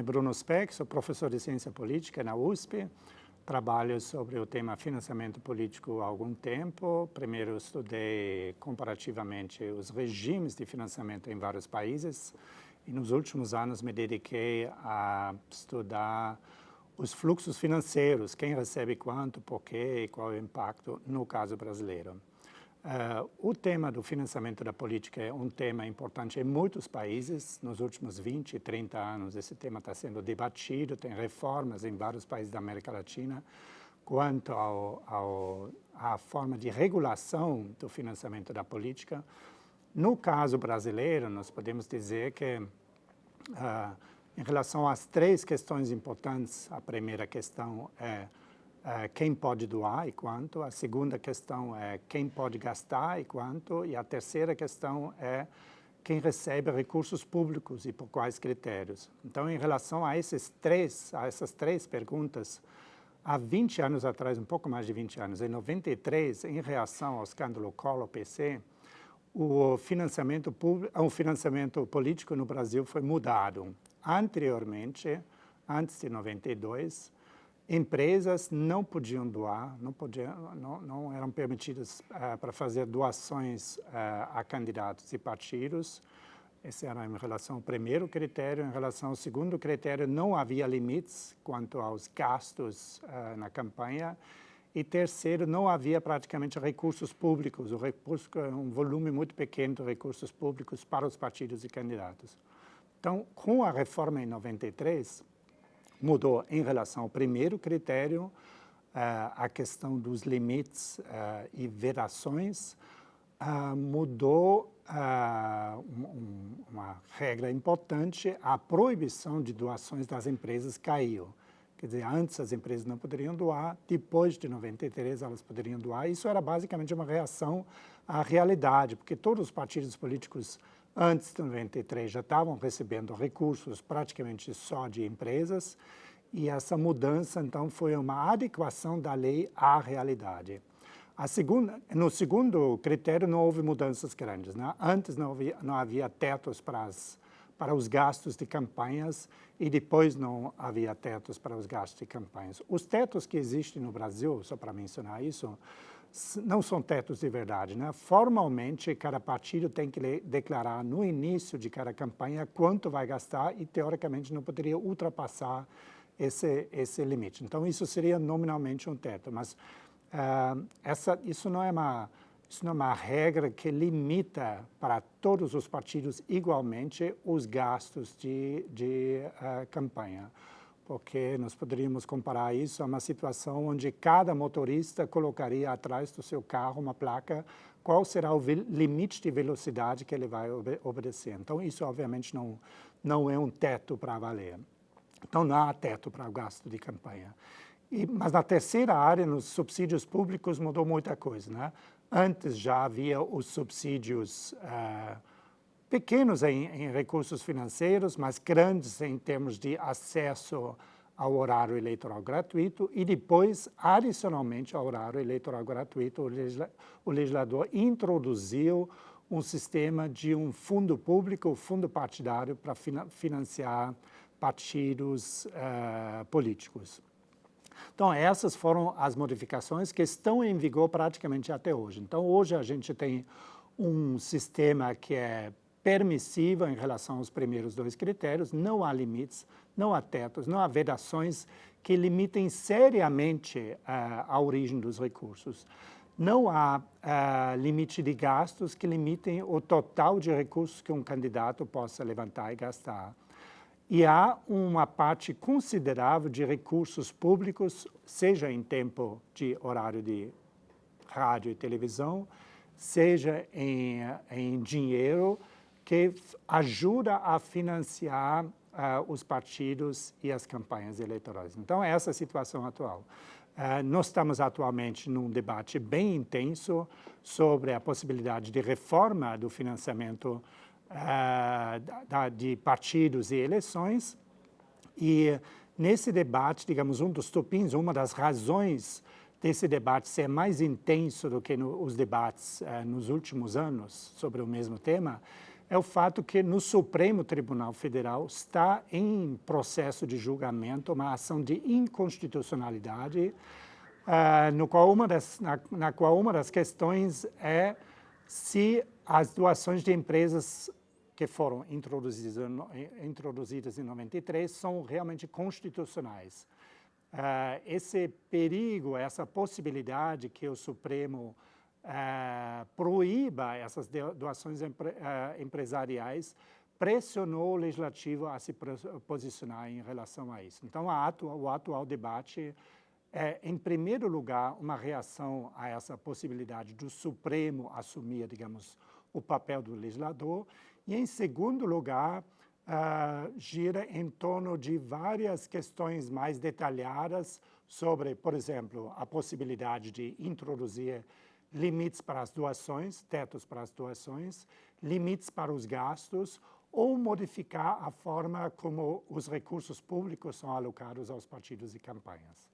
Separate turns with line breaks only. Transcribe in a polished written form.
Bruno Speck, sou professor de Ciência Política na USP. Trabalho sobre o tema financiamento político há algum tempo. Primeiro estudei comparativamente os regimes de financiamento em vários países e nos últimos anos me dediquei a estudar os fluxos financeiros, quem recebe quanto, por quê e qual é o impacto no caso brasileiro. O tema do financiamento da política é um tema importante em muitos países. Nos últimos 20, 30 anos, esse tema está sendo debatido, tem reformas em vários países da América Latina quanto à forma de regulação do financiamento da política. No caso brasileiro, nós podemos dizer que, em relação às três questões importantes, a primeira questão é quem pode doar e quanto, a segunda questão é quem pode gastar e quanto, e a terceira questão é quem recebe recursos públicos e por quais critérios. Então, em relação a essas três perguntas, há 20 anos atrás, um pouco mais de 20 anos, em 93, em reação ao escândalo Collor-PC, o financiamento político no Brasil foi mudado. Anteriormente, antes de 92, empresas não podiam doar, não eram permitidas para fazer doações a candidatos e partidos. Esse era em relação ao primeiro critério. Em relação ao segundo critério, não havia limites quanto aos gastos na campanha. E terceiro, não havia praticamente recursos públicos, um volume muito pequeno de recursos públicos para os partidos e candidatos. Então, com a reforma em 93, mudou em relação ao primeiro critério a questão dos limites e vedações, mudou uma regra importante, a proibição de doações das empresas caiu. Quer dizer, antes as empresas não poderiam doar, depois de 93 elas poderiam doar. Isso era basicamente uma reação à realidade, porque todos os partidos políticos antes de 93 já estavam recebendo recursos praticamente só de empresas, e essa mudança, então, foi uma adequação da lei à realidade. No segundo critério não houve mudanças grandes, né? Antes não havia tetos para os gastos de campanhas e depois não havia tetos para os gastos de campanhas. Os tetos que existem no Brasil, só para mencionar isso, não são tetos de verdade, né? Formalmente, cada partido tem que declarar no início de cada campanha quanto vai gastar e, teoricamente, não poderia ultrapassar esse limite. Então, isso seria nominalmente um teto, mas isso não é uma regra que limita para todos os partidos igualmente os gastos de campanha. Porque nós poderíamos comparar isso a uma situação onde cada motorista colocaria atrás do seu carro uma placa, qual será o limite de velocidade que ele vai obedecer. Então, isso obviamente não é um teto para valer. Então, não há teto para o gasto de campanha. Mas na terceira área, nos subsídios públicos, mudou muita coisa, né? Antes já havia os subsídios pequenos em recursos financeiros, mas grandes em termos de acesso ao horário eleitoral gratuito, e depois, adicionalmente ao horário eleitoral gratuito, o legislador introduziu um sistema de um fundo público, fundo partidário, para financiar partidos políticos. Então, essas foram as modificações que estão em vigor praticamente até hoje. Então, hoje a gente tem um sistema que é permissiva em relação aos primeiros dois critérios, não há limites, não há tetos, não há vedações que limitem seriamente a origem dos recursos. Não há limite de gastos que limitem o total de recursos que um candidato possa levantar e gastar. E há uma parte considerável de recursos públicos, seja em tempo de horário de rádio e televisão, seja em dinheiro, que ajuda a financiar os partidos e as campanhas eleitorais. Então, é essa a situação atual. Nós estamos atualmente num debate bem intenso sobre a possibilidade de reforma do financiamento de partidos e eleições. E nesse debate, digamos, um dos tupins, uma das razões desse debate ser mais intenso do que os debates nos últimos anos sobre o mesmo tema, é o fato que no Supremo Tribunal Federal está em processo de julgamento uma ação de inconstitucionalidade, na qual uma das questões é se as doações de empresas que foram introduzidas em 93 são realmente constitucionais. Esse perigo, essa possibilidade que o Supremo proíba essas doações empresariais, pressionou o Legislativo a se posicionar em relação a isso. Então, o atual debate é, em primeiro lugar, uma reação a essa possibilidade do Supremo assumir, digamos, o papel do legislador, e, em segundo lugar, gira em torno de várias questões mais detalhadas sobre, por exemplo, a possibilidade de introduzir limites para as doações, tetos para as doações, limites para os gastos, ou modificar a forma como os recursos públicos são alocados aos partidos e campanhas.